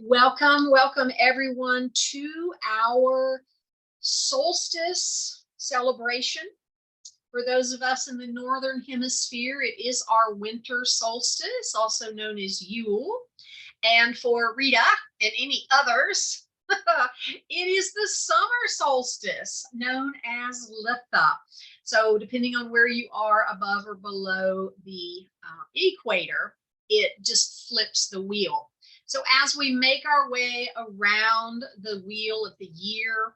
Welcome everyone to our solstice celebration. For those of us in the Northern Hemisphere, it is our winter solstice, also known as Yule. And for Rita and any others, it is the summer solstice, known as Litha. So depending on where you are above or below the equator, it just flips the wheel. So as we make our way around the wheel of the year,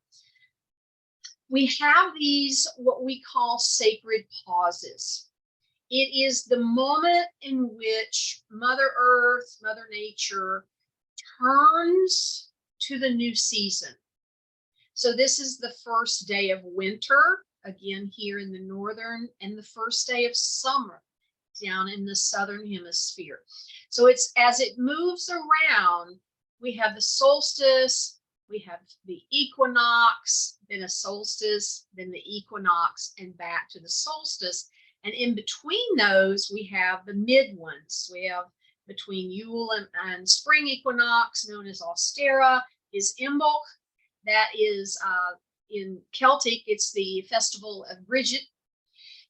we have these what we call sacred pauses. It is the moment in which Mother Earth, Mother Nature, turns to the new season. So this is the first day of winter, again here in the northern, and the first day of summer down in the southern hemisphere. So it's as it moves around, we have the solstice, we have the equinox, then a solstice, then the equinox, and back to the solstice. And in between those, we have the mid ones. We have between Yule and spring equinox, known as Austera, is Imbolc. That is in Celtic, it's the festival of Bridget.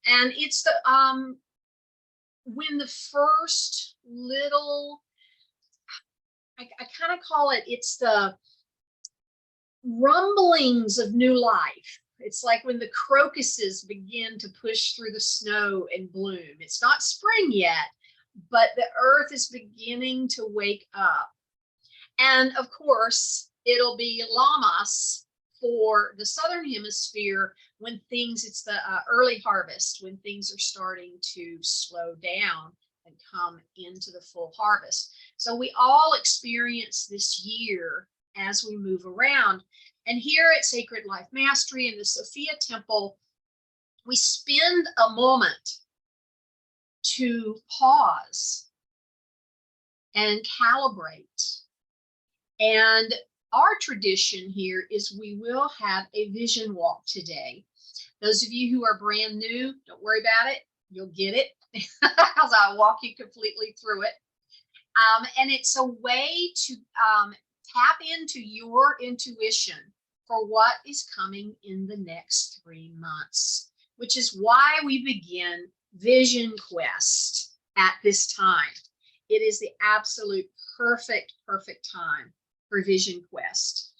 And it's the when the first little, I kind of call it's the rumblings of new life. It's like when the crocuses begin to push through the snow and bloom. It's not spring yet, but the earth is beginning to wake up. And of course, it'll be Lammas for the southern hemisphere when it's the early harvest, when things are starting to slow down and come into the full harvest. So we all experience this year as we move around. And here at Sacred Life Mastery in the Sophia Temple, we spend a moment to pause and calibrate. And our tradition here is we will have a vision walk today. Those of you who are brand new, don't worry about it. You'll get it as I walk you completely through it. And it's a way to tap into your intuition for what is coming in the next 3 months, which is why we begin Vision Quest at this time. It is the absolute perfect time for Vision Quest.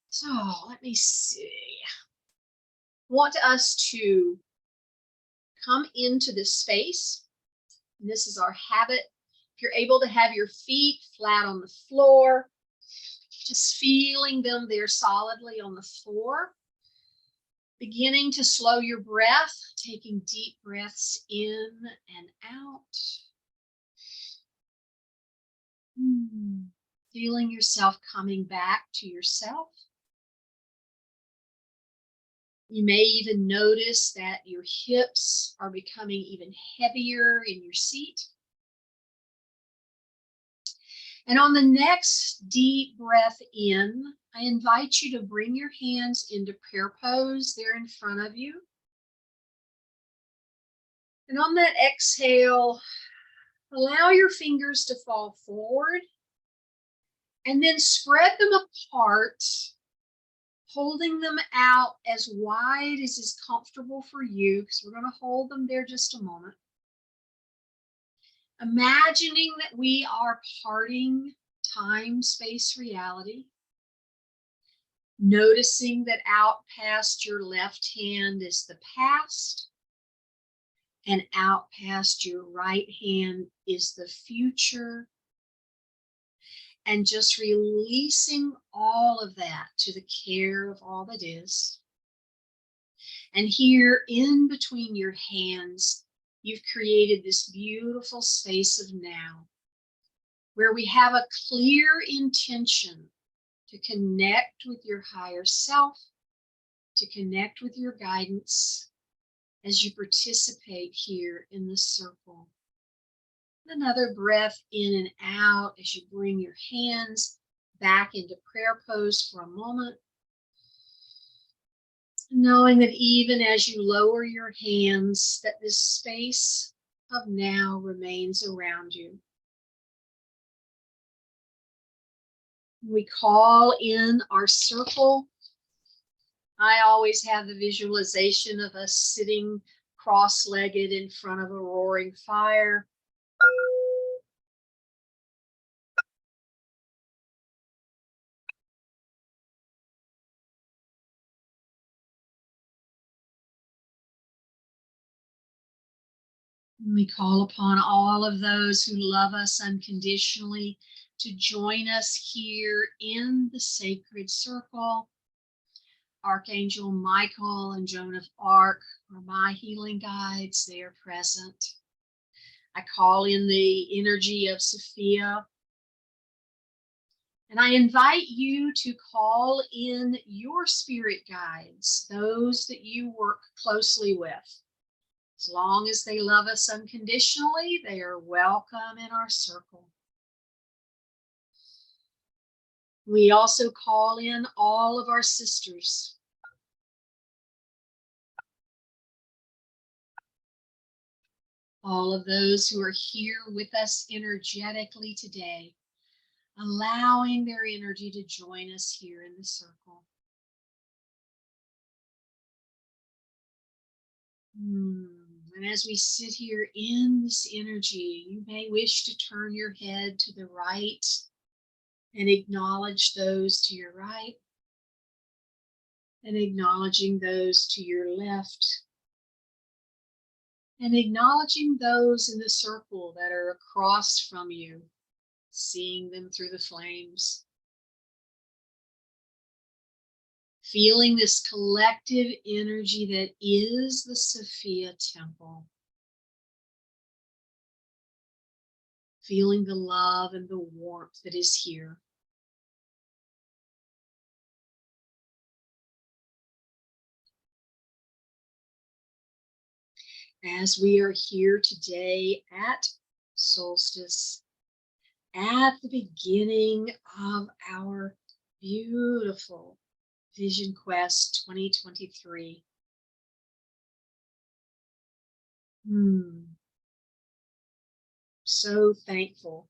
So let me see. I want us to come into this space. And this is our habit. If you're able to have your feet flat on the floor, just feeling them there solidly on the floor. Beginning to slow your breath, taking deep breaths in and out. Feeling yourself coming back to yourself. You may even notice that your hips are becoming even heavier in your seat. And on the next deep breath in, I invite you to bring your hands into prayer pose there in front of you. And on that exhale, allow your fingers to fall forward and then spread them apart, holding them out as wide as is comfortable for you, because we're going to hold them there just a moment. Imagining that we are parting time, space, reality. Noticing that out past your left hand is the past, and out past your right hand is the future. And just releasing all of that to the care of all that is. And here in between your hands, you've created this beautiful space of now, where we have a clear intention to connect with your higher self, to connect with your guidance as you participate here in the circle. Another breath in and out as you bring your hands back into prayer pose for a moment. Knowing that even as you lower your hands, that this space of now remains around you. We call in our circle. I always have the visualization of us sitting cross-legged in front of a roaring fire. We call upon all of those who love us unconditionally to join us here in the sacred circle. Archangel Michael and Joan of Arc are my healing guides. They are present. I call in the energy of Sophia. And I invite you to call in your spirit guides, those that you work closely with. As long as they love us unconditionally, they are welcome in our circle. We also call in all of our sisters. All of those who are here with us energetically today, allowing their energy to join us here in the circle. And as we sit here in this energy, you may wish to turn your head to the right and acknowledge those to your right and acknowledging those to your left and acknowledging those in the circle that are across from you, seeing them through the flames. Feeling this collective energy that is the Sophia Temple. Feeling the love and the warmth that is here. As we are here today at Solstice, at the beginning of our beautiful Vision Quest 2023. So thankful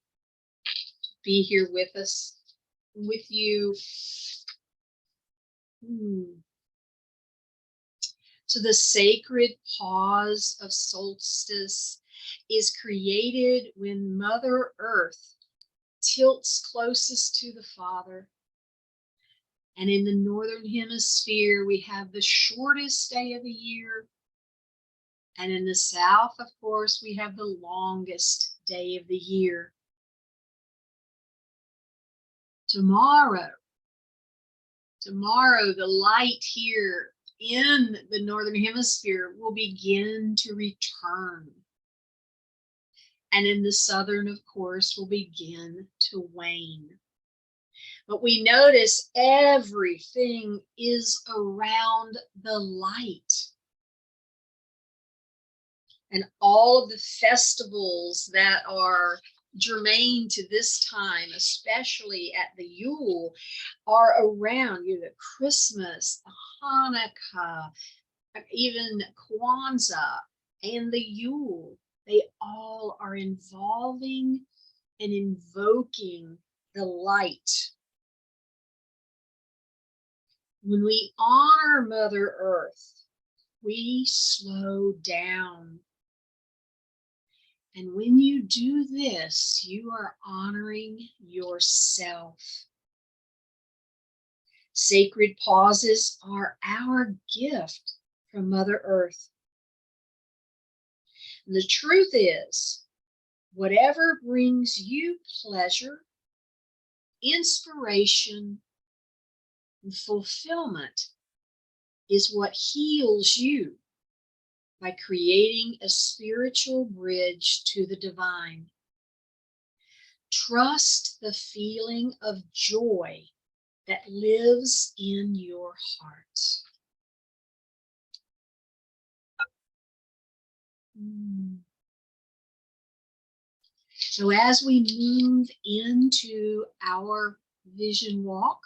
to be here with us, with you. So the sacred pause of solstice is created when Mother Earth tilts closest to the Father. And in the Northern Hemisphere, we have the shortest day of the year. And in the South, of course, we have the longest day of the year. Tomorrow, the light here in the Northern Hemisphere will begin to return. And in the Southern, of course, will begin to wane. But we notice everything is around the light. And all of the festivals that are germane to this time, especially at the Yule, are around, the Christmas, the Hanukkah, even Kwanzaa and the Yule. They all are involving and invoking the light. When we honor Mother Earth, we slow down. And when you do this, you are honoring yourself. Sacred pauses are our gift from Mother Earth. And the truth is, whatever brings you pleasure, inspiration, and fulfillment is what heals you by creating a spiritual bridge to the divine. Trust the feeling of joy that lives in your heart. So as we move into our vision walk,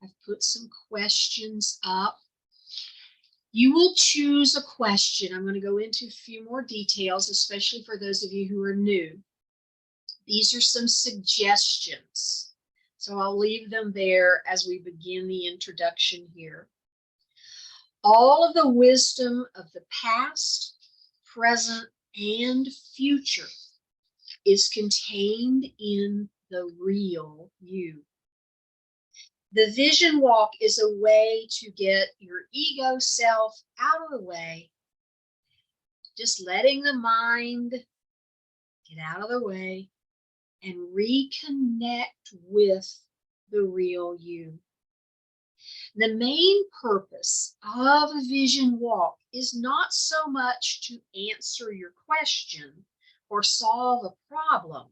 I've put some questions up. You will choose a question. I'm going to go into a few more details, especially for those of you who are new. These are some suggestions. So I'll leave them there as we begin the introduction here. All of the wisdom of the past, present, and future is contained in the real you. The vision walk is a way to get your ego self out of the way, just letting the mind get out of the way and reconnect with the real you. The main purpose of a vision walk is not so much to answer your question or solve a problem.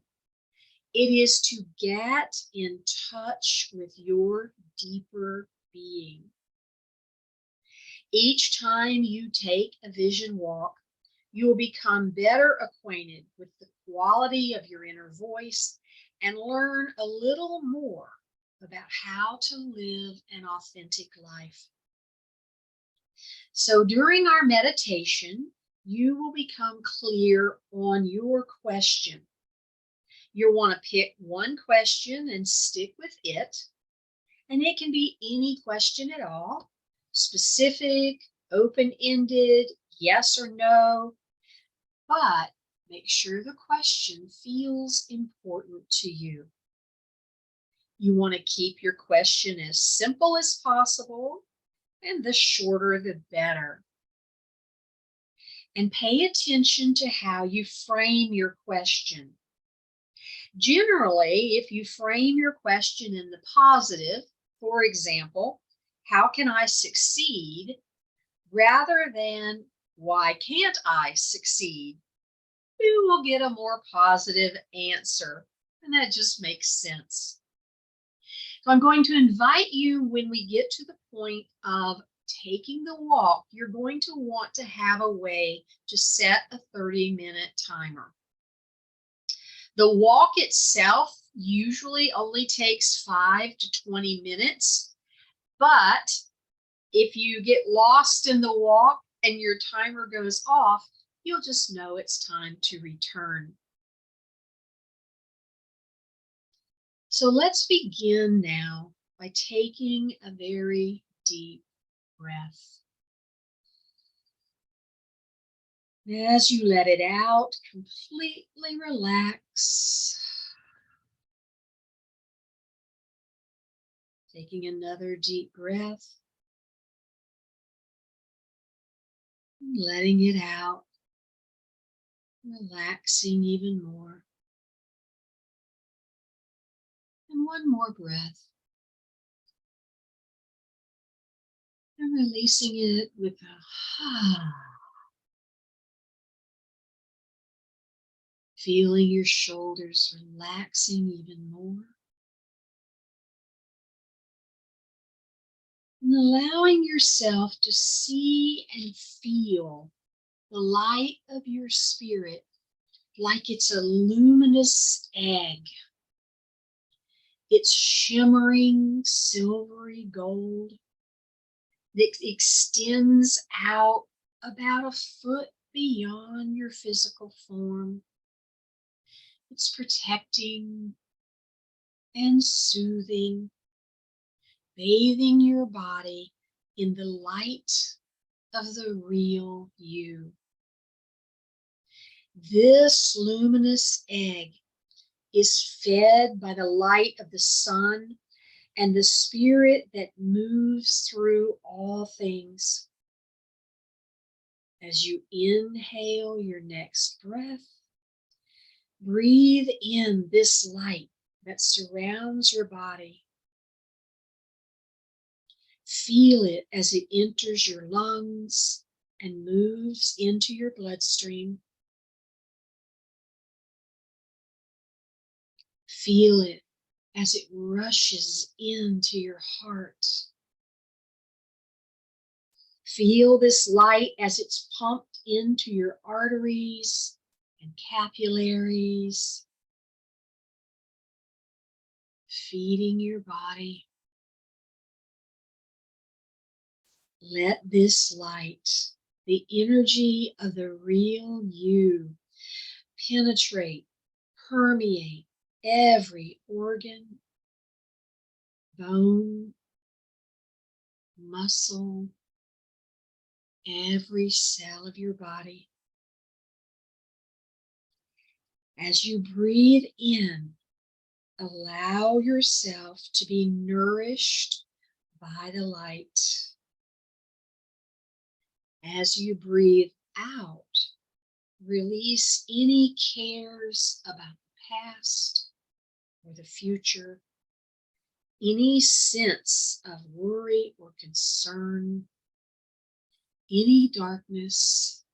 It is to get in touch with your deeper being. Each time you take a vision walk, you will become better acquainted with the quality of your inner voice and learn a little more about how to live an authentic life. So during our meditation, you will become clear on your question. You'll want to pick one question and stick with it. And it can be any question at all, specific, open-ended, yes or no, but make sure the question feels important to you. You want to keep your question as simple as possible, and the shorter the better. And pay attention to how you frame your question. Generally, if you frame your question in the positive, for example, how can I succeed, rather than why can't I succeed, you will get a more positive answer, and that just makes sense. So I'm going to invite you, when we get to the point of taking the walk, you're going to want to have a way to set a 30-minute timer. The walk itself usually only takes 5 to 20 minutes, but if you get lost in the walk and your timer goes off, you'll just know it's time to return. So let's begin now by taking a very deep breath. As you let it out, completely relax. Taking another deep breath. And letting it out. Relaxing even more. And one more breath. And releasing it with a ah. Feeling your shoulders relaxing even more. And allowing yourself to see and feel the light of your spirit like it's a luminous egg. It's shimmering silvery gold that extends out about a foot beyond your physical form. It's protecting and soothing, bathing your body in the light of the real you. This luminous egg is fed by the light of the sun and the spirit that moves through all things. As you inhale your next breath, breathe in this light that surrounds your body. Feel it as it enters your lungs and moves into your bloodstream. Feel it as it rushes into your heart. Feel this light as it's pumped into your arteries and capillaries, feeding your body. Let this light, the energy of the real you, penetrate, permeate every organ, bone, muscle, every cell of your body. As you breathe in, allow yourself to be nourished by the light. As you breathe out, release any cares about the past or the future, any sense of worry or concern, any darkness,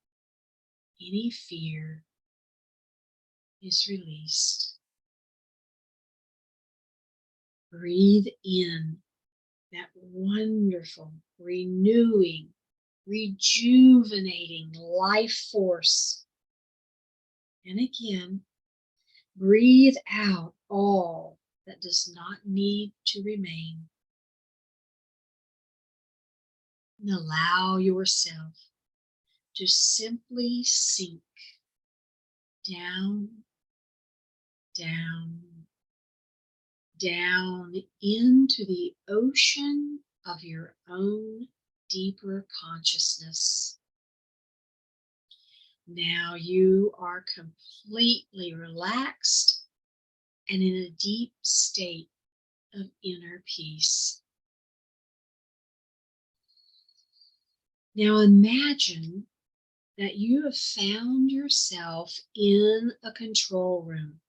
any fear is released. Breathe in that wonderful, renewing, rejuvenating life force. And again, breathe out all that does not need to remain. And allow yourself to simply sink down, down, down into the ocean of your own deeper consciousness. Now you are completely relaxed and in a deep state of inner peace. Now imagine that you have found yourself in a control room.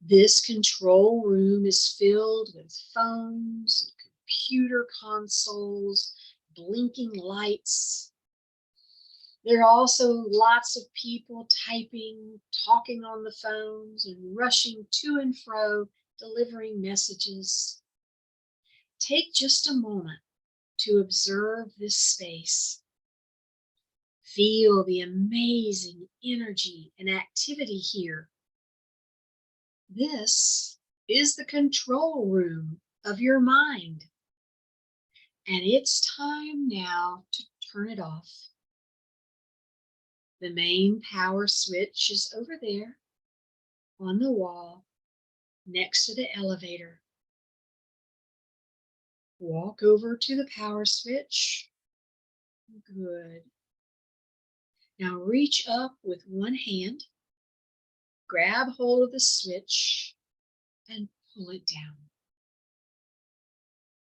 This control room is filled with phones, computer consoles, blinking lights. There are also lots of people typing, talking on the phones, and rushing to and fro, delivering messages. Take just a moment to observe this space. Feel the amazing energy and activity here. This is the control room of your mind. And it's time now to turn it off. The main power switch is over there on the wall next to the elevator. Walk over to the power switch. Good. Now reach up with one hand, grab hold of the switch, and pull it down.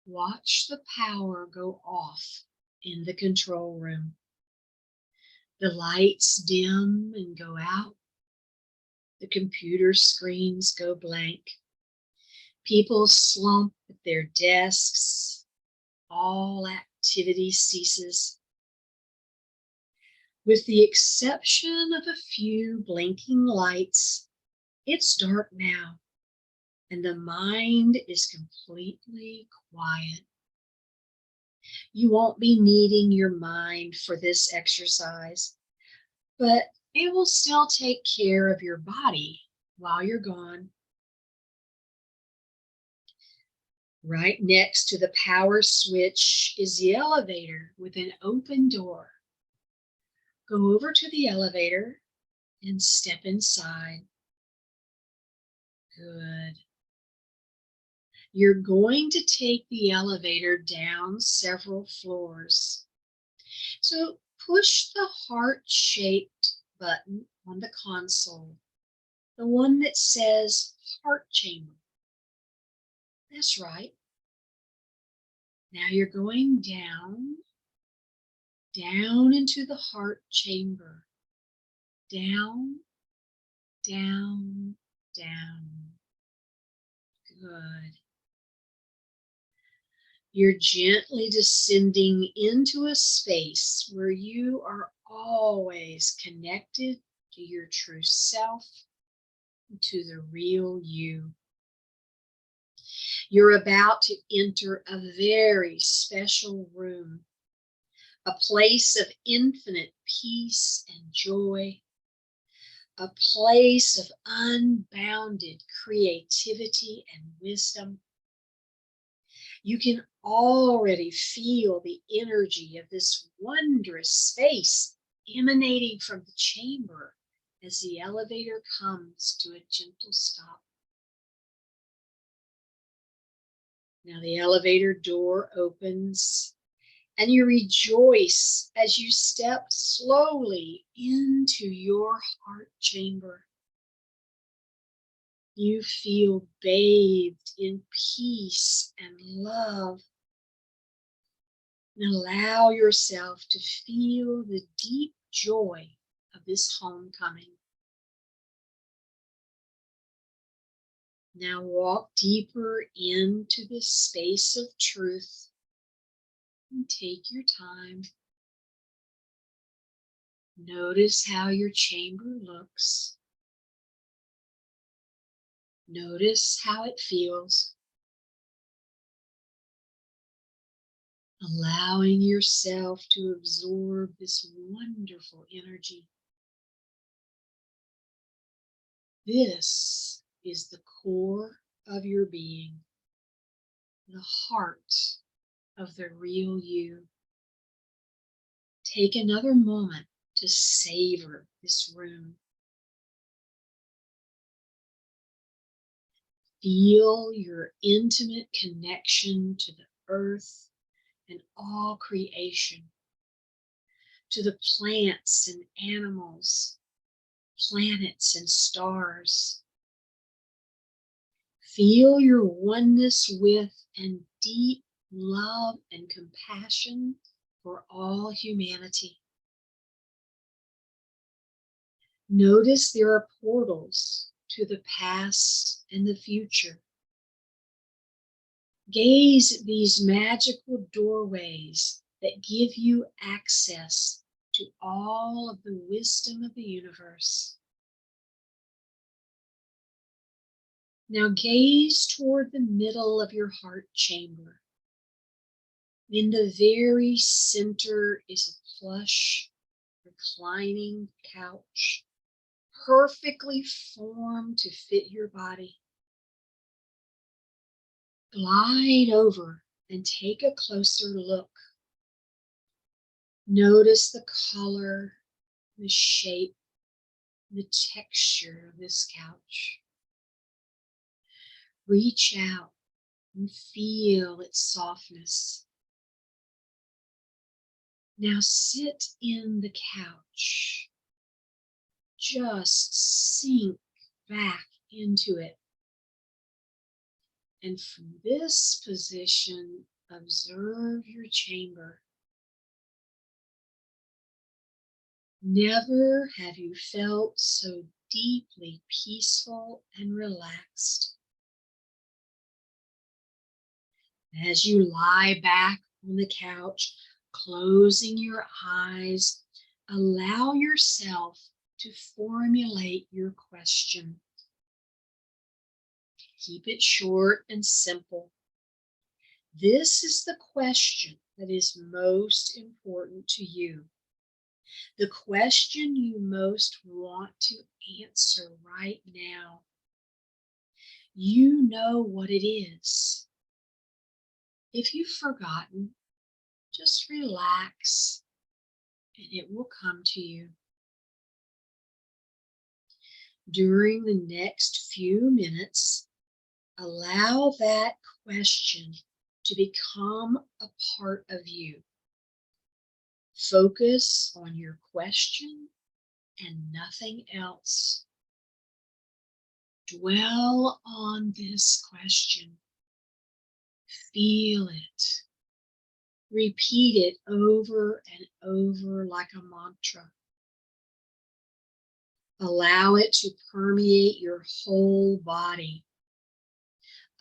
Watch the power go off in the control room. The lights dim and go out. The computer screens go blank. People slump at their desks. All activity ceases. With the exception of a few blinking lights, it's dark now, and the mind is completely quiet. You won't be needing your mind for this exercise, but it will still take care of your body while you're gone. Right next to the power switch is the elevator with an open door. Go over to the elevator and step inside. Good. You're going to take the elevator down several floors. So push the heart-shaped button on the console, the one that says heart chamber. That's right. Now you're going down, down into the heart chamber. Down, down, down. Good. You're gently descending into a space where you are always connected to your true self, to the real you. You're about to enter a very special room, a place of infinite peace and joy, a place of unbounded creativity and wisdom. You can already feel the energy of this wondrous space emanating from the chamber as the elevator comes to a gentle stop. Now the elevator door opens and you rejoice as you step slowly into your heart chamber. You feel bathed in peace and love. And allow yourself to feel the deep joy of this homecoming. Now walk deeper into this space of truth and take your time. Notice how your chamber looks. Notice how it feels. Allowing yourself to absorb this wonderful energy. This is the core of your being, the heart of the real you. Take another moment to savor this room. Feel your intimate connection to the earth and all creation, to the plants and animals, planets and stars. Feel your oneness with and deep love and compassion for all humanity. Notice there are portals to the past and the future. Gaze at these magical doorways that give you access to all of the wisdom of the universe. Now gaze toward the middle of your heart chamber. In the very center is a plush, reclining couch, perfectly formed to fit your body. Glide over and take a closer look. Notice the color, the shape, the texture of this couch. Reach out and feel its softness. Now sit in the couch. Just sink back into it. And from this position, observe your chamber. Never have you felt so deeply peaceful and relaxed. As you lie back on the couch, closing your eyes, allow yourself to formulate your question. Keep it short and simple. This is the question that is most important to you. The question you most want to answer right now. You know what it is. If you've forgotten, just relax and it will come to you. During the next few minutes, allow that question to become a part of you. Focus on your question and nothing else. Dwell on this question. Feel it. Repeat it over and over like a mantra. Allow it to permeate your whole body.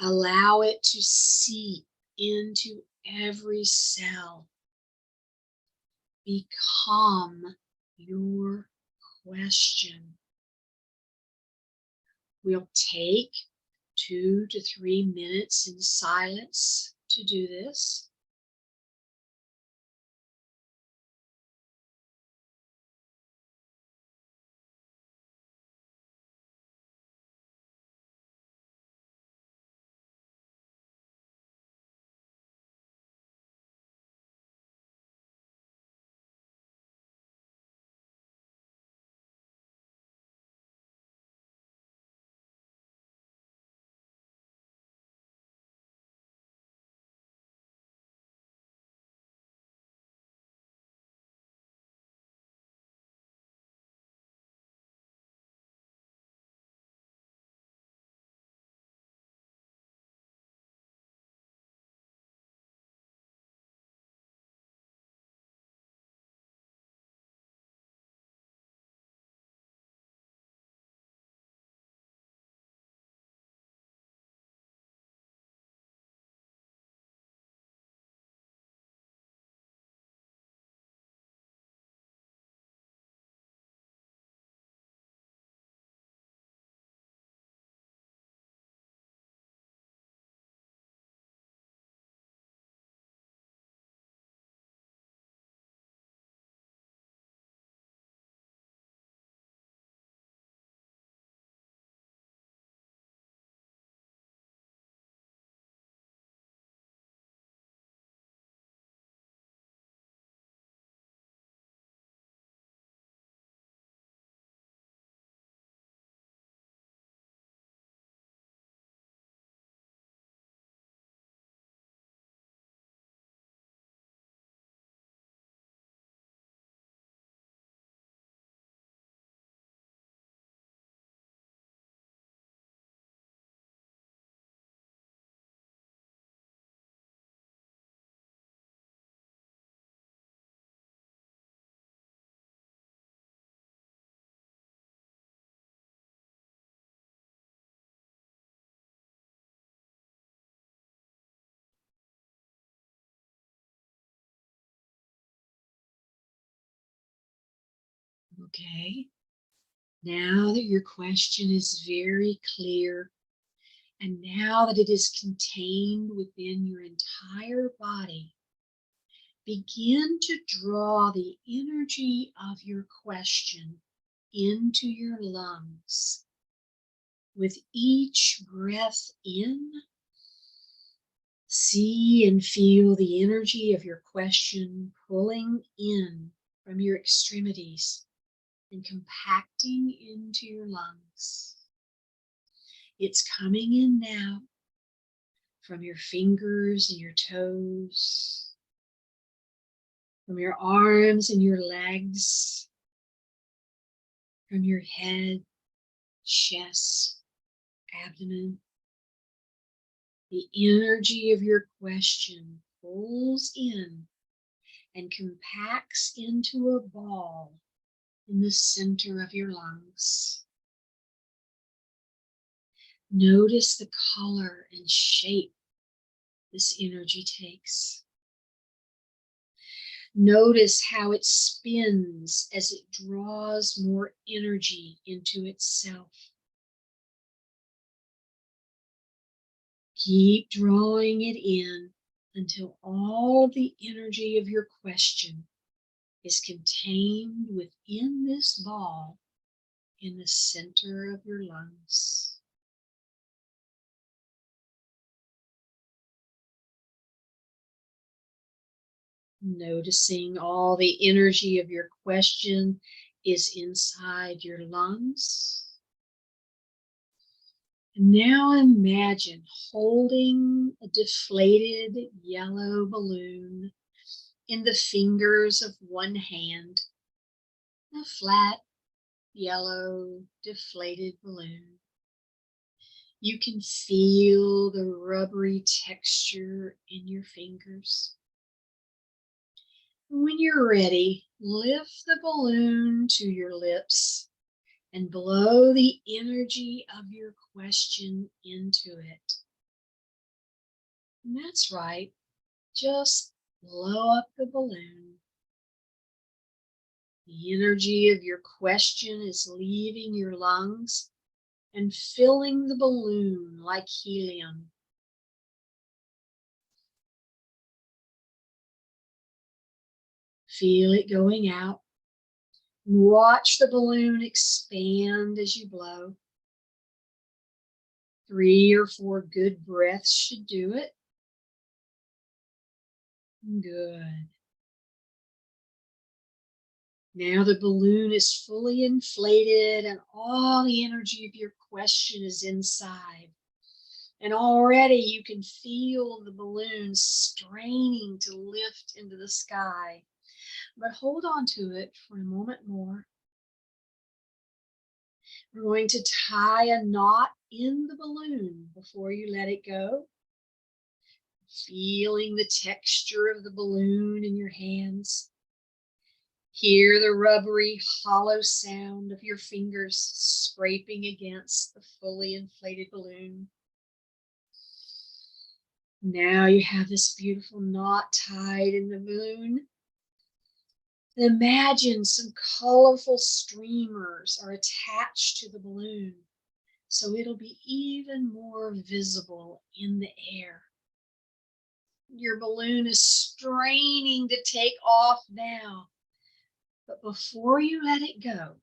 Allow it to seep into every cell. Become your question. We'll take 2 to 3 minutes in silence to do this. Okay. Now that your question is very clear, and now that it is contained within your entire body, begin to draw the energy of your question into your lungs. With each breath in, see and feel the energy of your question pulling in from your extremities and compacting into your lungs. It's coming in now from your fingers and your toes, from your arms and your legs, from your head, chest, abdomen. The energy of your question pulls in and compacts into a ball in the center of your lungs. Notice the color and shape this energy takes. Notice how it spins as it draws more energy into itself. Keep drawing it in until all the energy of your question is contained within this ball in the center of your lungs. Noticing all the energy of your question is inside your lungs. And now imagine holding a deflated yellow balloon in the fingers of one hand, a flat, yellow, deflated balloon. You can feel the rubbery texture in your fingers. When you're ready, lift the balloon to your lips and blow the energy of your question into it. And that's right, just blow up the balloon. The energy of your question is leaving your lungs and filling the balloon like helium. Feel it going out. Watch the balloon expand as you blow. 3 or 4 good breaths should do it. Good. Now the balloon is fully inflated and all the energy of your question is inside. And already you can feel the balloon straining to lift into the sky. But hold on to it for a moment more. We're going to tie a knot in the balloon before you let it go. Feeling the texture of the balloon in your hands. Hear the rubbery, hollow sound of your fingers scraping against the fully inflated balloon. Now you have this beautiful knot tied in the balloon. Imagine some colorful streamers are attached to the balloon, so it'll be even more visible in the air. Your balloon is straining to take off now, but before you let it go,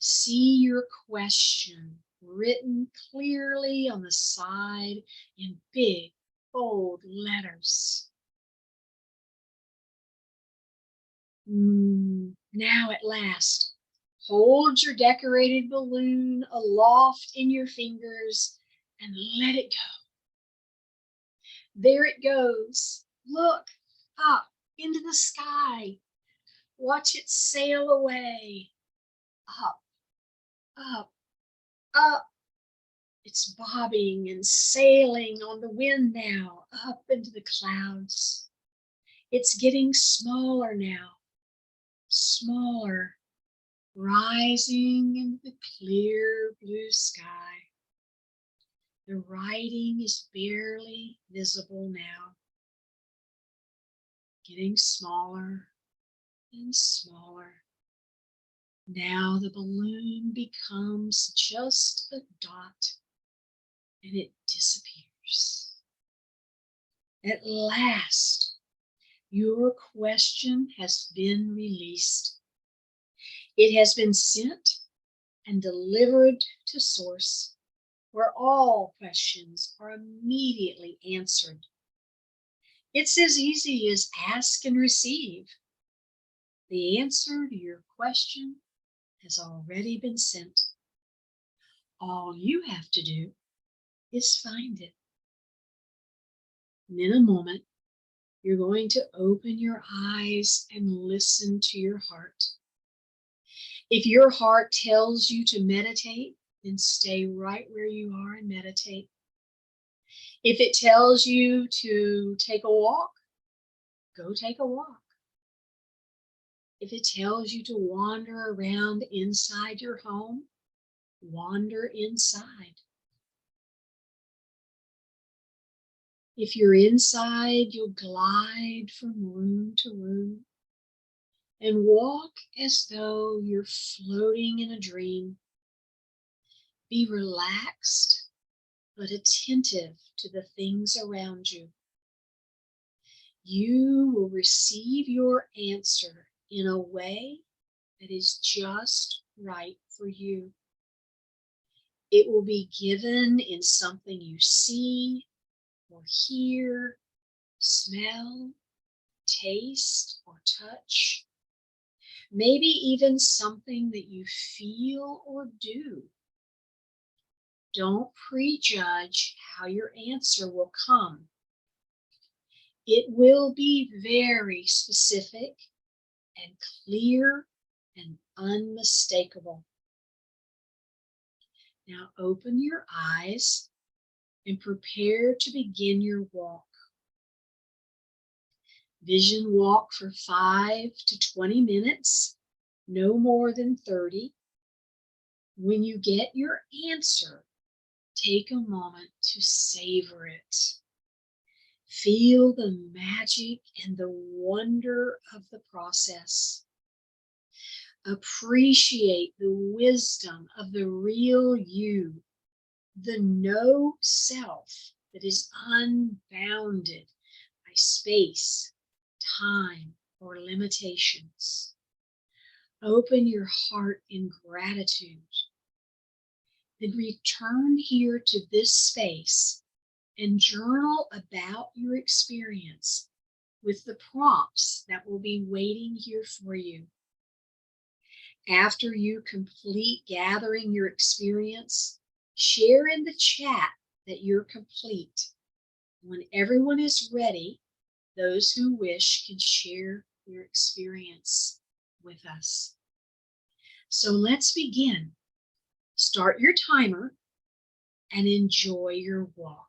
see your question written clearly on the side in big, bold letters. Now at last, hold your decorated balloon aloft in your fingers and let it go. There it goes. Look up into the sky. Watch it sail away. Up, up, up. It's bobbing and sailing on the wind now, up into the clouds. It's getting smaller now. Smaller, rising in the clear blue sky. The writing is barely visible now, getting smaller and smaller. Now the balloon becomes just a dot and it disappears. At last, your question has been released. It has been sent and delivered to Source, where all questions are immediately answered. It's as easy as ask and receive. The answer to your question has already been sent. All you have to do is find it. And in a moment, you're going to open your eyes and listen to your heart. If your heart tells you to meditate, then stay right where you are and meditate. If it tells you to take a walk, go take a walk. If it tells you to wander around inside your home, wander inside. If you're inside, you'll glide from room to room and walk as though you're floating in a dream. Be relaxed but attentive to the things around you. You will receive your answer in a way that is just right for you. It will be given in something you see or hear, smell, taste, or touch. Maybe even something that you feel or do. Don't prejudge how your answer will come. It will be very specific and clear and unmistakable. Now open your eyes and prepare to begin your walk. Vision walk for 5 to 20 minutes, no more than 30. When you get your answer, take a moment to savor it. Feel the magic and the wonder of the process. Appreciate the wisdom of the real you, the no self that is unbounded by space, time, or limitations. Open your heart in gratitude. Then return here to this space and journal about your experience with the prompts that will be waiting here for you. After you complete gathering your experience, share in the chat that you're complete. When everyone is ready, those who wish can share their experience with us. So let's begin. Start your timer and enjoy your walk.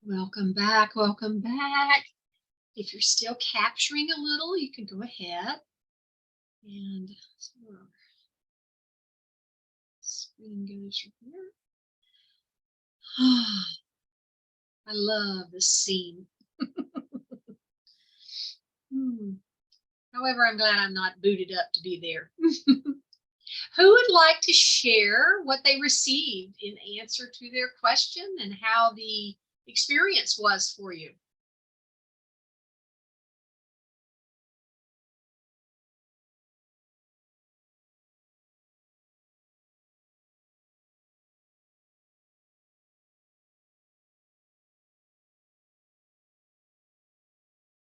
Welcome back. Welcome back. If you're still capturing a little, you can go ahead and screen goes from here. I love this scene. However, I'm glad I'm not booted up to be there. Who would like to share what they received in answer to their question and how the experience was for you?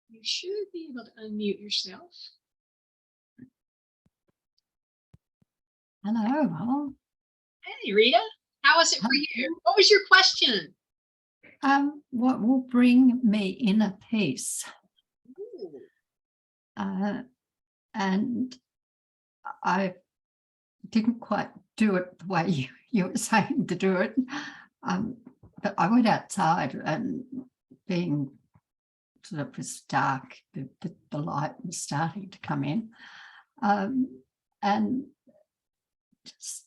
You should be able to unmute yourself. Hello. Hey, Rita. How was it for you? What was your question? What will bring me inner peace? And I didn't quite do it the way you were saying to do it. But I went outside and being sort of was dark, the light was starting to come in. And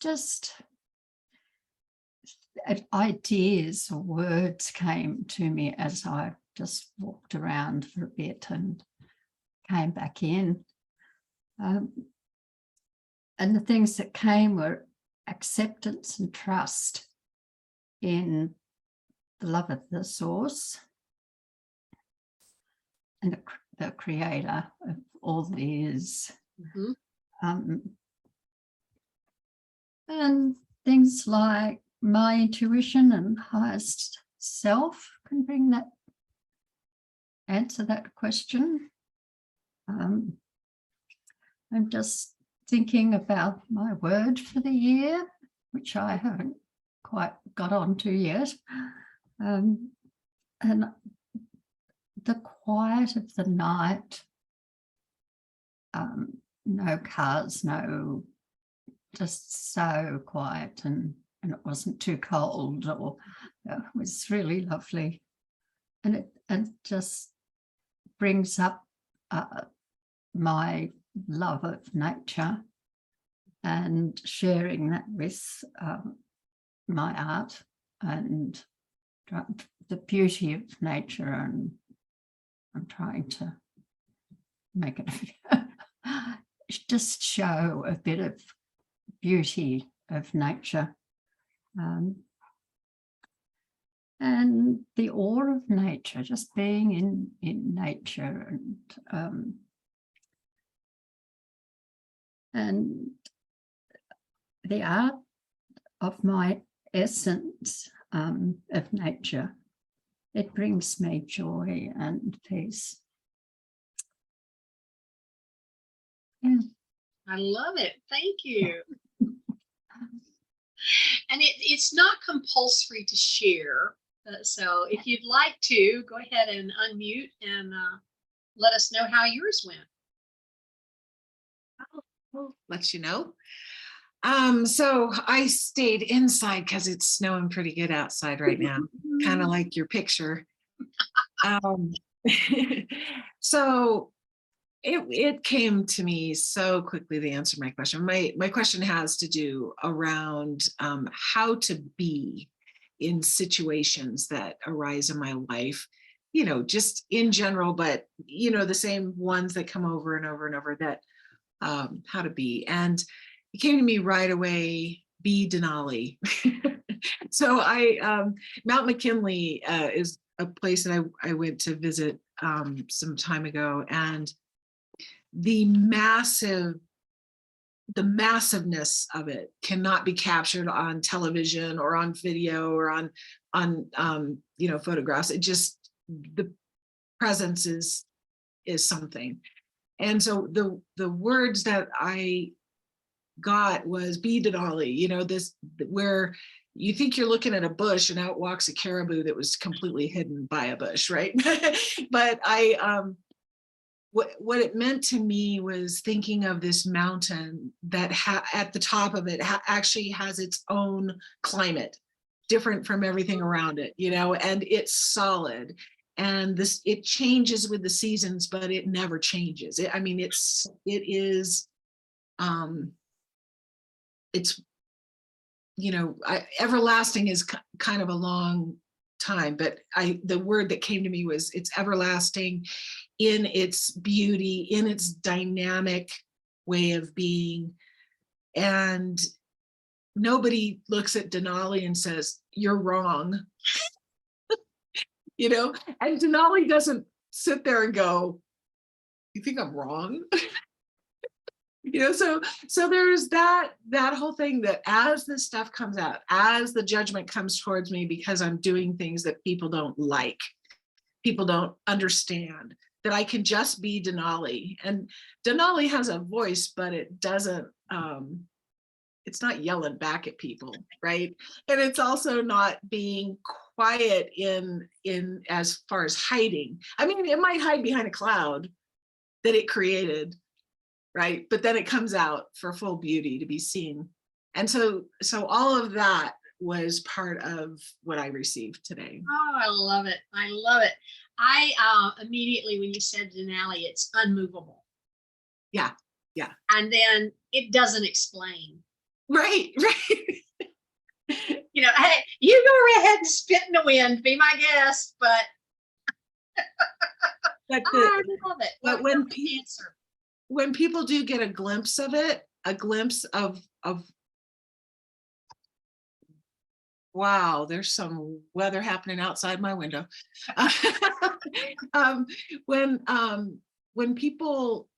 just ideas or words came to me as I just walked around for a bit and came back in. And the things that came were acceptance and trust in the love of the source and the creator of all that is. And things like my intuition and highest self can bring that, answer that question. I'm just thinking about my word for the year, which I haven't quite got onto yet. And the quiet of the night, no cars, no, just so quiet, and it wasn't too cold, or it was really lovely. And it just brings up my love of nature and sharing that with my art and the beauty of nature, and I'm trying to make it just show a bit of beauty of nature, and the awe of nature, just being in nature, and the art of my essence of nature. It brings me joy and peace. Yeah. I love it. Thank you. And it's not compulsory to share. So if you'd like to, go ahead and unmute and let us know how yours went. I'll let you know. So I stayed inside because it's snowing pretty good outside right now, kind of like your picture. So it came to me so quickly to answer my question. My question has to do around how to be in situations that arise in my life, just in general, but the same ones that come over and over and over, that how to be. And it came to me right away, be Denali. So Mount McKinley is a place that I went to visit some time ago, and the massiveness of it cannot be captured on television or on video or on photographs. It just, the presence is something. And so the words that I got was be Denali, this, where you think you're looking at a bush and out walks a caribou that was completely hidden by a bush, right? But what it meant to me was thinking of this mountain that at the top of it actually has its own climate. different from everything around it, you know, and it's solid. And it changes with the seasons, but it never changes. I mean, it is, it's, you know, everlasting is kind of a long time, but the word that came to me was it's everlasting in its beauty, in its dynamic way of being. And nobody looks at Denali and says, you're wrong. You know, and Denali doesn't sit there and go, you think I'm wrong? You know, so there's that whole thing that as this stuff comes out, as the judgment comes towards me because I'm doing things that people don't like, people don't understand, that I can just be Denali. And Denali has a voice, but it doesn't, it's not yelling back at people, right? And it's also not being quiet in as far as hiding. I mean, it might hide behind a cloud that it created, right? But then it comes out for full beauty to be seen. And so all of that was part of what I received today. Oh, I love it. I love it. I immediately, when you said Denali, it's unmovable. Yeah, yeah. And then it doesn't explain. Right. You know, hey, you go ahead and spit in the wind, be my guest, but But I love it. but Answer. When people do get a glimpse of it, a glimpse of wow, there's some weather happening outside my window. When people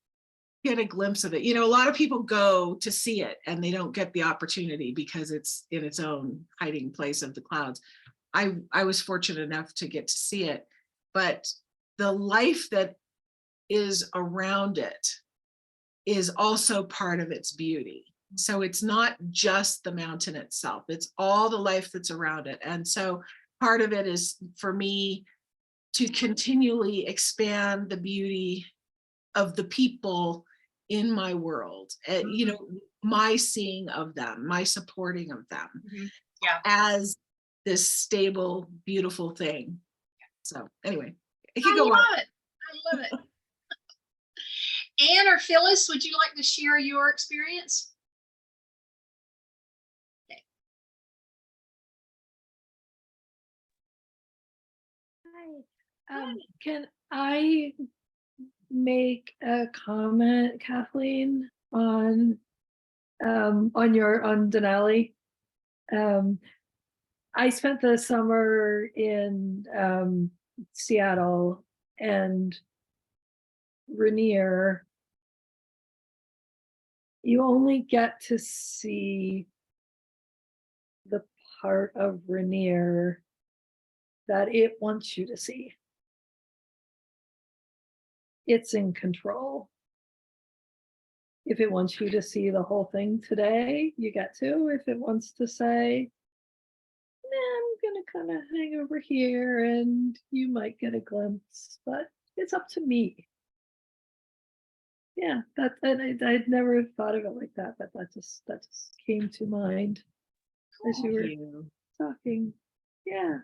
get a glimpse of it, you know, a lot of people go to see it and they don't get the opportunity because it's in its own hiding place of the clouds. I was fortunate enough to get to see it, but the life that is around it is also part of its beauty. So it's not just the mountain itself, it's all the life that's around it. And so part of it is for me to continually expand the beauty of the people in my world, you know, my seeing of them, my supporting of them, yeah, as this stable, beautiful thing. So anyway, it I could go on. love it. I love it. Anne or Phyllis, would you like to share your experience? Okay. Hi. Can I make a comment, Kathleen, on Denali? I spent the summer in Seattle, and Rainier, you only get to see the part of Rainier that it wants you to see. It's in control. If it wants you to see the whole thing today, you get to. If it wants to say, nah, I'm gonna kind of hang over here and you might get a glimpse, but it's up to me. Yeah, I'd never thought of it like that, but that just came to mind as you were talking. Yeah,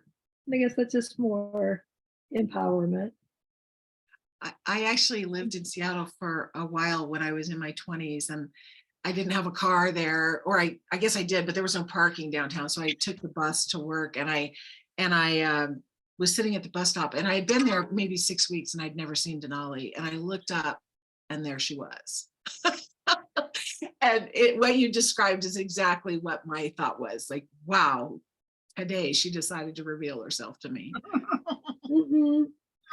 and I guess that's just more empowerment. I actually lived in Seattle for a while when I was in my 20s, and I didn't have a car there, or I guess I did, but there was no parking downtown. So I took the bus to work, and I was sitting at the bus stop, and I had been there maybe 6 weeks and I'd never seen Denali, and I looked up and there she was. And what you described is exactly what my thought was, like, wow, today she decided to reveal herself to me. Mm-hmm.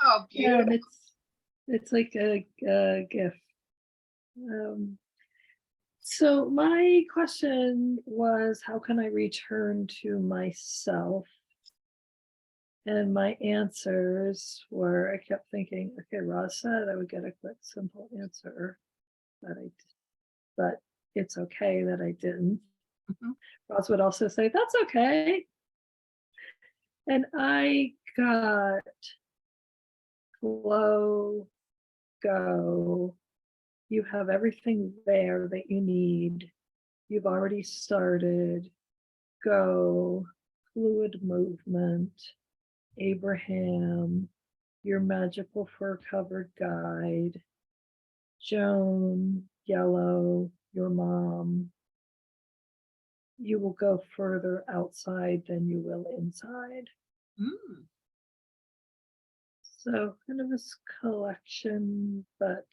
Oh, beautiful. Yeah, it's like a gift. So my question was, how can I return to myself? And my answers were, I kept thinking, okay, Roz said I would get a quick, simple answer, but it's okay that I didn't. Roz would also say, that's okay. And I got flow, go. You have everything there that you need. You've already started. Go. fluid movement, Abraham, your magical fur covered guide, Joan, yellow, your mom. You will go further outside than you will inside. Mm. So kind of this collection, but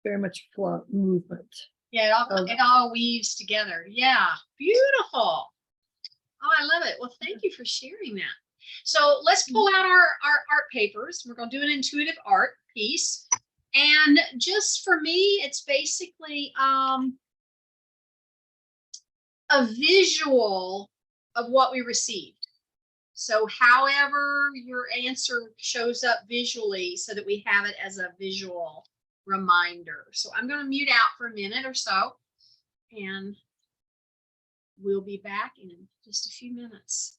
very much flow movement. Yeah, Oh. it all weaves together. Yeah, beautiful. Oh, I love it. Well, thank you for sharing that. So let's pull out our art papers. We're going to do an intuitive art piece. And just for me, it's basically a visual of what we received. So however your answer shows up visually so that we have it as a visual reminder. So I'm going to mute out for a minute or so, and we'll be back in just a few minutes.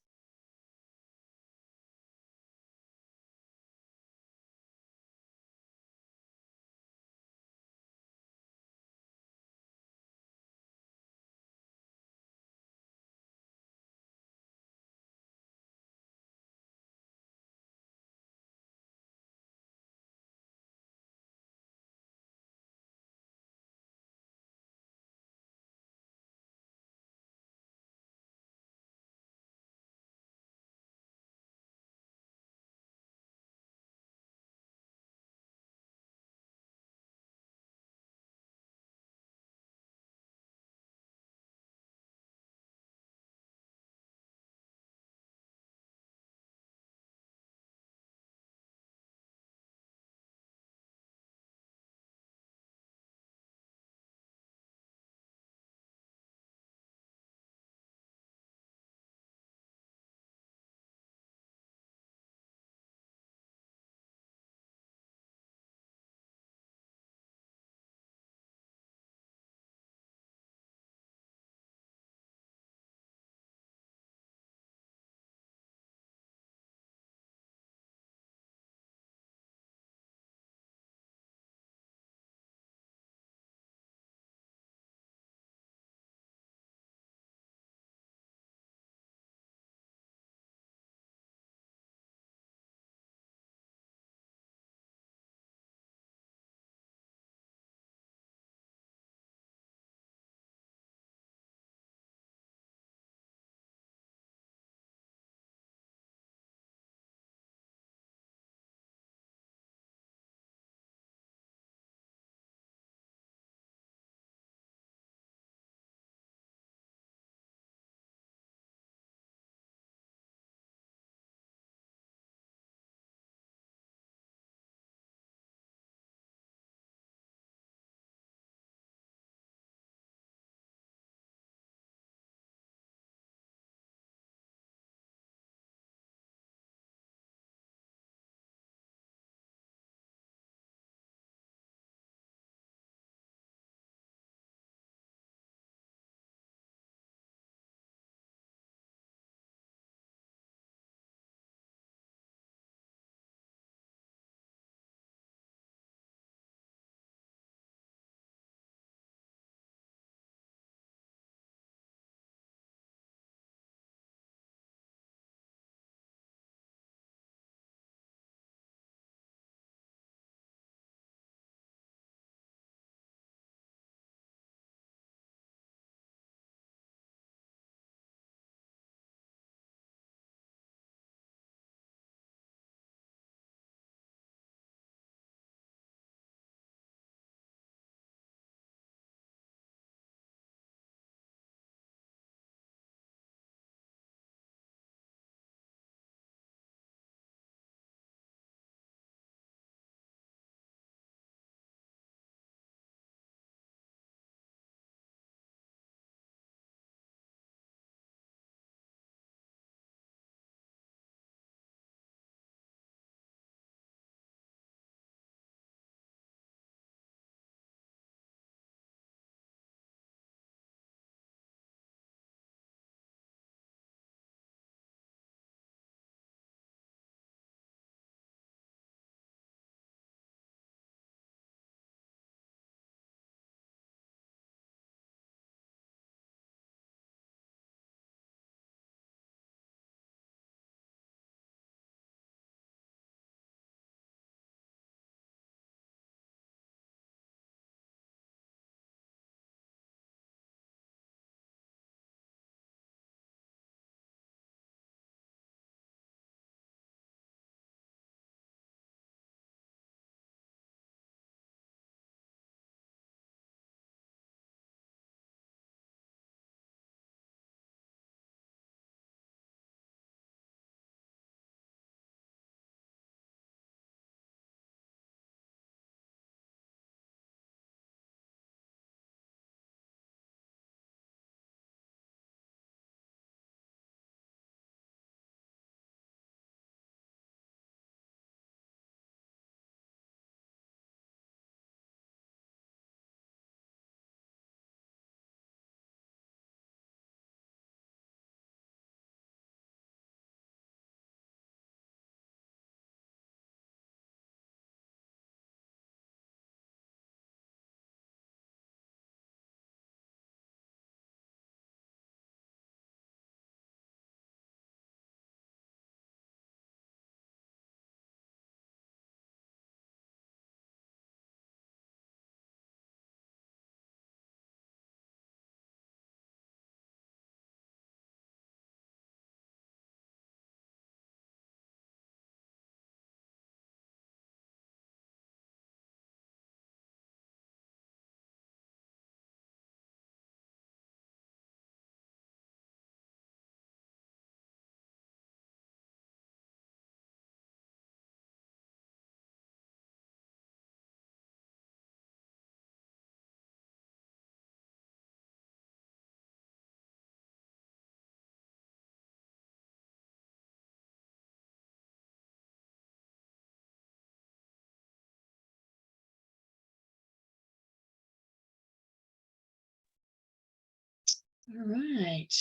All right.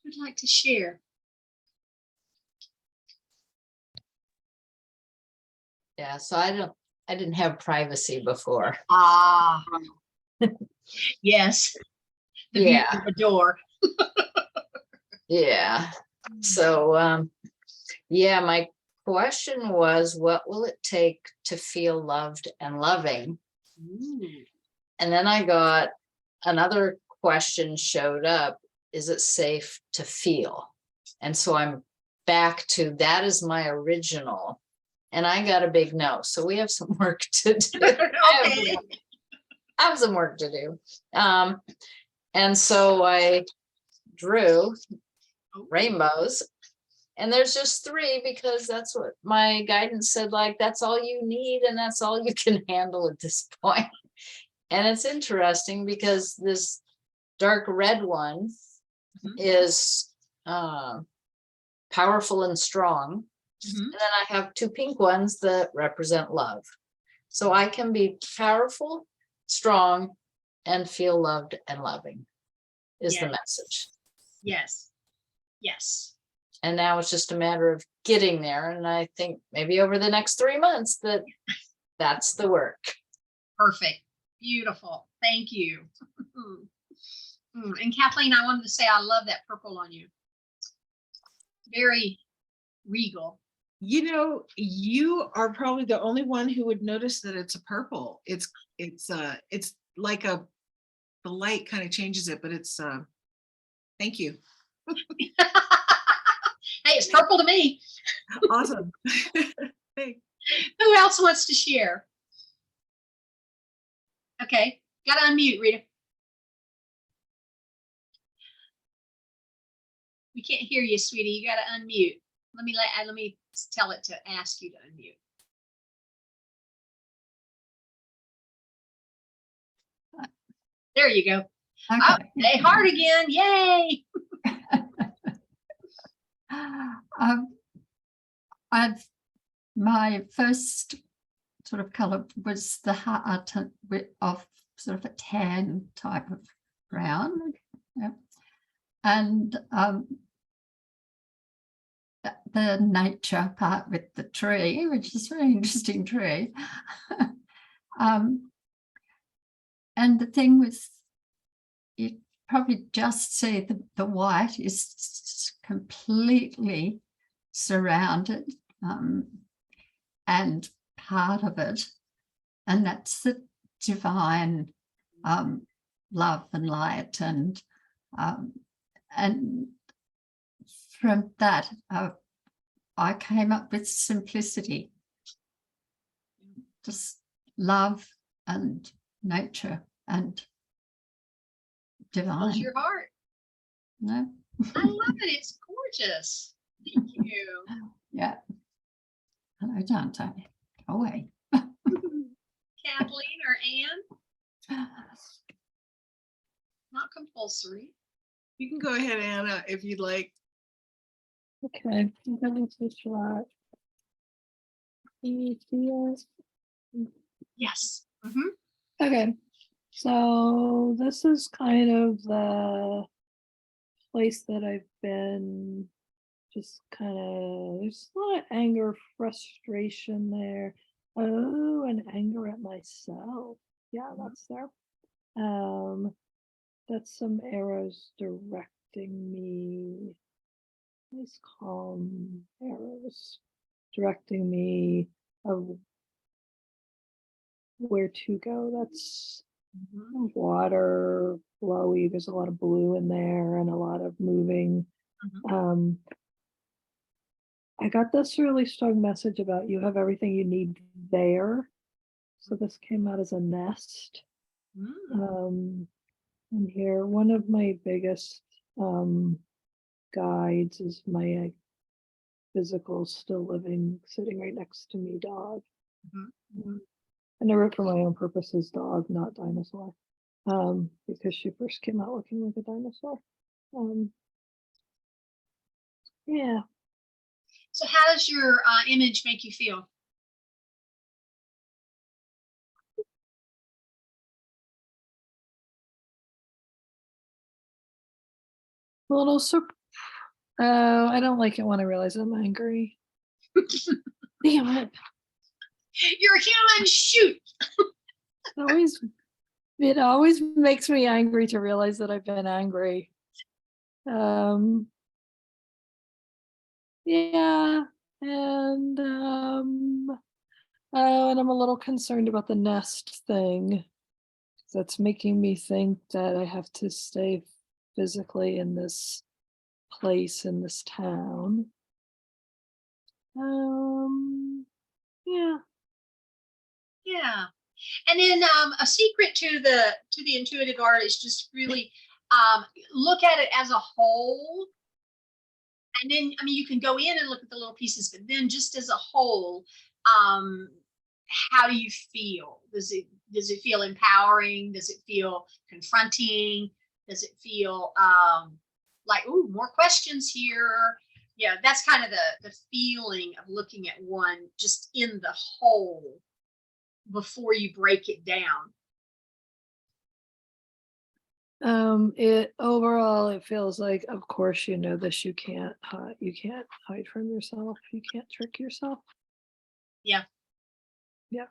Who'd like to share? Yeah, so I didn't have privacy before. Ah, yes. The beauty Yeah. of a door. Yeah. So, yeah, my question was, what will it take to feel loved and loving? Ooh. And then I got another question showed up. Is it safe to feel? And so I'm back to that is my original. And I got a big no. So we have some work to do. Okay. I have some work to do. And so I drew rainbows. And there's just 3 because that's what my guidance said, like, that's all you need and that's all you can handle at this point. And it's interesting because this dark red one is powerful and strong. And then I have 2 pink ones that represent love. So I can be powerful, strong, and feel loved and loving is the Yes. message. Yes. Yes. And now it's just a matter of getting there. And I think maybe over the next 3 months that's the work. Perfect. Beautiful. Thank you. And Kathleen, I wanted to say I love that purple on you. Very regal. You know, you are probably the only one who would notice that it's a purple. It's like the light kind of changes it, but it's thank you. Hey, it's purple to me. Awesome. Thanks. Who else wants to share? Okay, gotta unmute, Rita. We can't hear you, sweetie. You gotta unmute. Let me tell it to ask you to unmute. There you go. Oh, Okay. hey, heart again. Yay. My first sort of color was the heart of sort of a tan type of brown. Yeah. And the nature part with the tree, which is a very interesting tree. And the thing with, you probably just see the white is completely surrounded and part of it. And that's the divine love and light. And from that, I came up with simplicity, just love and nature and divine. How's your heart? No? I love it. It's gorgeous. Thank you. Yeah. Hello, Dante. Go away. Kathleen or Anne? Not compulsory. You can go ahead, Anna, if you'd like. Okay, I'm going to try. Can you see us? Yes. Okay, so this is kind of the place that I've been just kind of, there's a lot of anger, frustration there. Oh, and anger at myself. Yeah, that's there. That's some arrows directing me. Nice calm arrows directing me of where to go. That's water, flowy. There's a lot of blue in there and a lot of moving. I got this really strong message about you have everything you need there. So this came out as a nest. And here, one of my biggest guides is my physical, still living, sitting right next to me dog. And I wrote for my own purposes dog, not dinosaur, because she first came out looking like a dinosaur. Yeah. So how does your image make you feel? A little oh, I don't like it when I realize I'm angry. Damn it. You're human, shoot. It always makes me angry to realize that I've been angry. Yeah, and oh, and I'm a little concerned about the nest thing. That's making me think that I have to stay physically in this place in this town. Yeah. Yeah. And then a secret to the intuitive art is just really look at it as a whole. And then, I mean, you can go in and look at the little pieces, but then just as a whole, how do you feel? Does it feel empowering? Does it feel confronting? Does it feel like, ooh, more questions here? Yeah, that's kind of the feeling of looking at one just in the whole before you break it down. It overall, it feels like, of course, you know this, you can't hide from yourself. You can't trick yourself. Yeah. Yeah.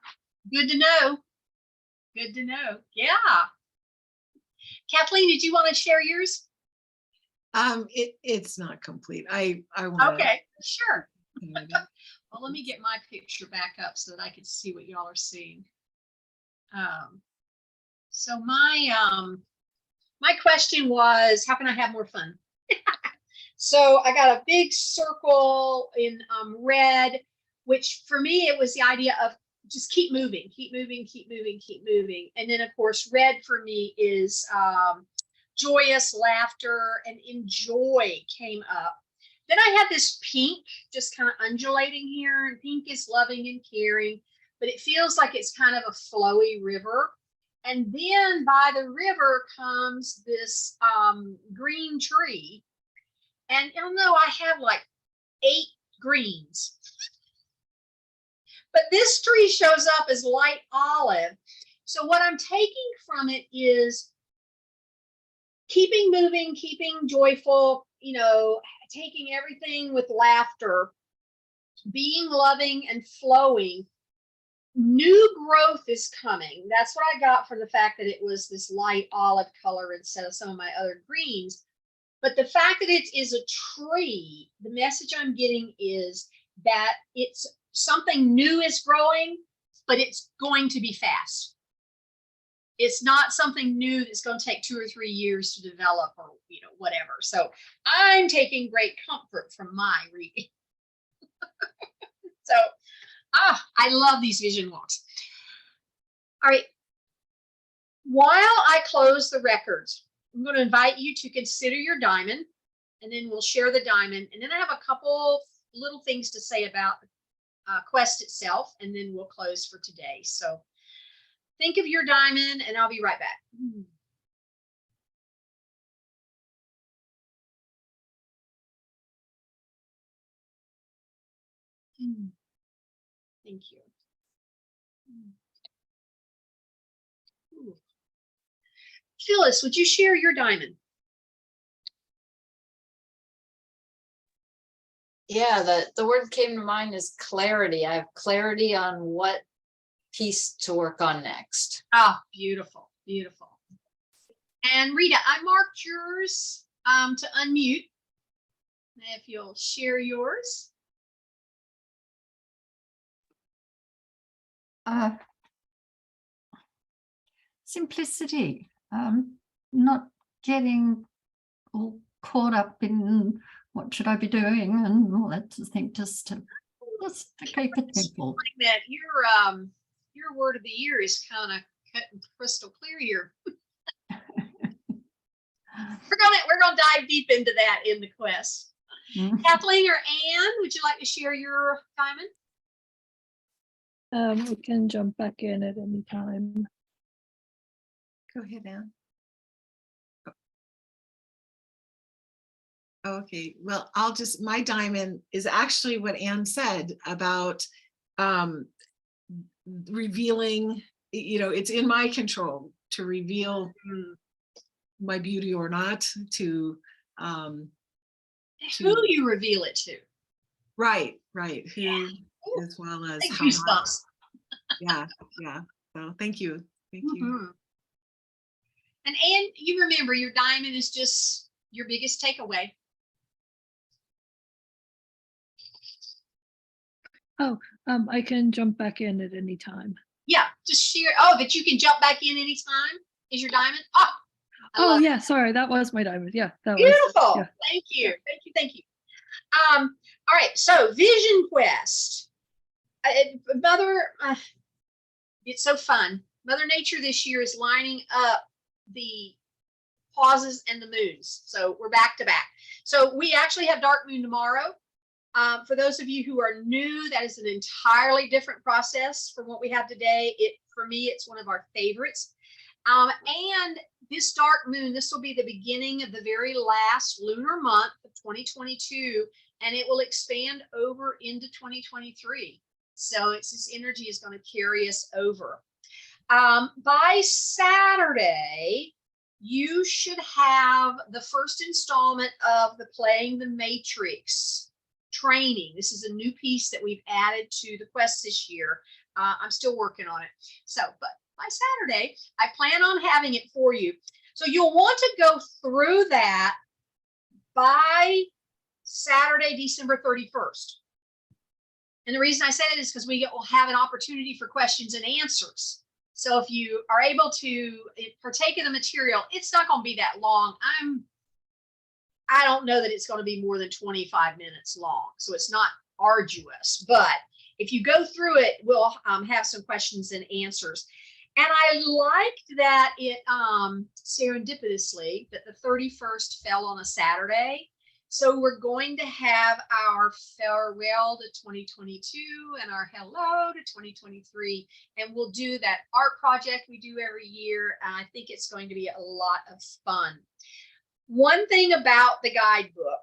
Good to know. Good to know. Yeah. Kathleen, did you want to share yours? It's not complete. I want Okay, sure. Well, let me get my picture back up so that I can see what y'all are seeing. So my question was, how can I have more fun? So I got a big circle in red, which for me, it was the idea of just keep moving, keep moving, keep moving, keep moving. And then of course, red for me is joyous laughter, and enjoy came up. Then I had this pink just kind of undulating here, and pink is loving and caring, but it feels like it's kind of a flowy river. And then by the river comes this green tree. And I don't know, I have like 8 greens. But this tree shows up as light olive. So what I'm taking from it is keeping moving, keeping joyful, taking everything with laughter, being loving and flowing. New growth is coming. That's what I got from the fact that it was this light olive color instead of some of my other greens. But the fact that it is a tree, the message I'm getting is that it's something new is growing, but it's going to be fast. It's not something new that's going to take 2 or 3 years to develop, or whatever. So I'm taking great comfort from my reading. So I love these vision walks. All right. While I close the records, I'm going to invite you to consider your diamond, and then we'll share the diamond. And then I have a couple little things to say about Quest itself, and then we'll close for today. So think of your diamond, and I'll be right back. Thank you. Ooh. Phyllis, would you share your diamond? Yeah, the word came to mind is clarity. I have clarity on what piece to work on next. Oh, beautiful, beautiful. And Rita, I marked yours to unmute. If you'll share yours. Simplicity, not getting all caught up in what should I be doing and all that sort of thing, just to keep it simple. Like that, your word of the year is kind of cutting crystal clear here. We're gonna dive deep into that in the quest. Kathleen or Anne, would you like to share your diamond? We can jump back in at any time. Go ahead, Anne. Okay, well, my diamond is actually what Anne said about revealing, it's in my control to reveal my beauty or not, to Who you reveal it to. Right. Who, Ooh, as well as like how much. goosebumps. Yeah. So thank you. Thank you. Mhm. And you remember, your diamond is just your biggest takeaway. I can jump back in at any time. Yeah, just share. Oh, that you can jump back in anytime is your diamond. Oh, I Oh love yeah, sorry, that was my diamond. Yeah, that it. Beautiful. was. Thank you. Thank you. All right. So Vision Quest. It's so fun. Mother Nature this year is lining up the pauses and the moons. So we're back to back. So we actually have dark moon tomorrow. For those of you who are new, that is an entirely different process from what we have today. For me, it's one of our favorites. And this dark moon, this will be the beginning of the very last lunar month of 2022, and it will expand over into 2023. So this energy is going to carry us over. By Saturday, you should have the first installment of the Playing the Matrix training. This is a new piece that we've added to the quest this year. I'm still working on it. So, but by Saturday, I plan on having it for you. So you'll want to go through that by Saturday, December 31st. And the reason I say that is because we will have an opportunity for questions and answers. So if you are able to partake in the material, it's not going to be that long. I don't know that it's going to be more than 25 minutes long. So it's not arduous, but if you go through it, we'll have some questions and answers. And I liked that it serendipitously that the 31st fell on a Saturday. So we're going to have our farewell to 2022 and our hello to 2023. And we'll do that art project we do every year. And I think it's going to be a lot of fun. One thing about the guidebook,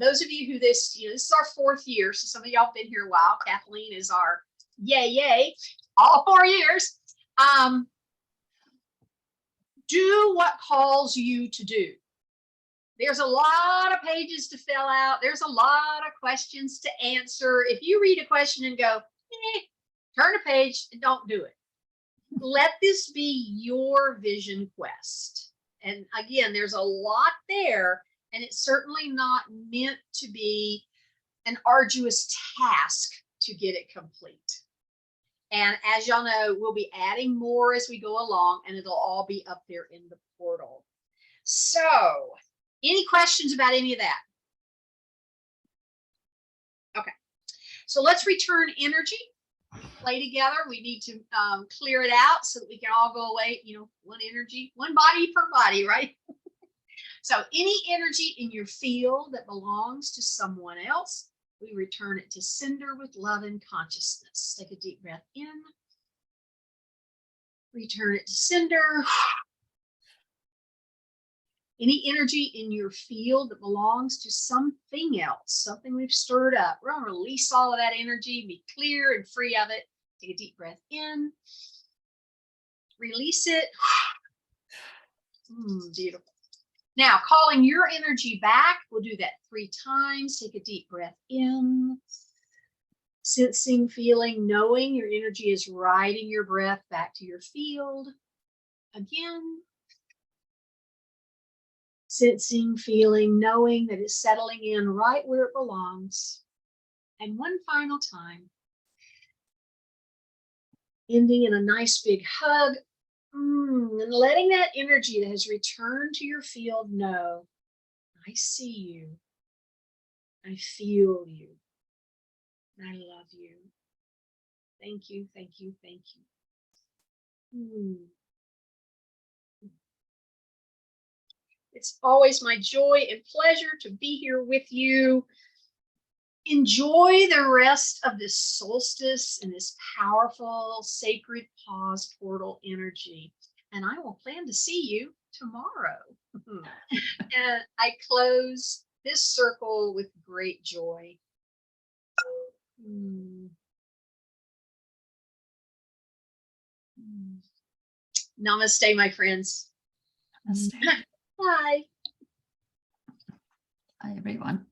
those of you who this is our 4th year. So some of y'all have been here a while. Kathleen is our yay, all 4 years. Do what calls you to do. There's a lot of pages to fill out. There's a lot of questions to answer. If you read a question and go, turn a page and don't do it. Let this be your vision quest. And again, there's a lot there, and it's certainly not meant to be an arduous task to get it complete. And as y'all know, we'll be adding more as we go along, and it'll all be up there in the portal. So, any questions about any of that? Okay, so let's return energy, play together. We need to clear it out so that we can all go away, one energy, one body per body, right? So any energy in your field that belongs to someone else, we return it to sender with love and consciousness. Take a deep breath in. Return it to sender. Any energy in your field that belongs to something else, something we've stirred up, we're going to release all of that energy, be clear and free of it. Take a deep breath in. Release it. Beautiful. Now, calling your energy back, we'll do that 3 times. Take a deep breath in. Sensing, feeling, knowing your energy is riding your breath back to your field. Again. Sensing, feeling, knowing that it's settling in right where it belongs. And one final time. Ending in a nice big hug. And letting that energy that has returned to your field know, I see you. I feel you. I love you. Thank you, thank you, thank you. It's always my joy and pleasure to be here with you. Enjoy the rest of this solstice and this powerful sacred pause portal energy. And I will plan to see you tomorrow. And I close this circle with great joy. Namaste, my friends. Namaste. Bye. Bye, everyone.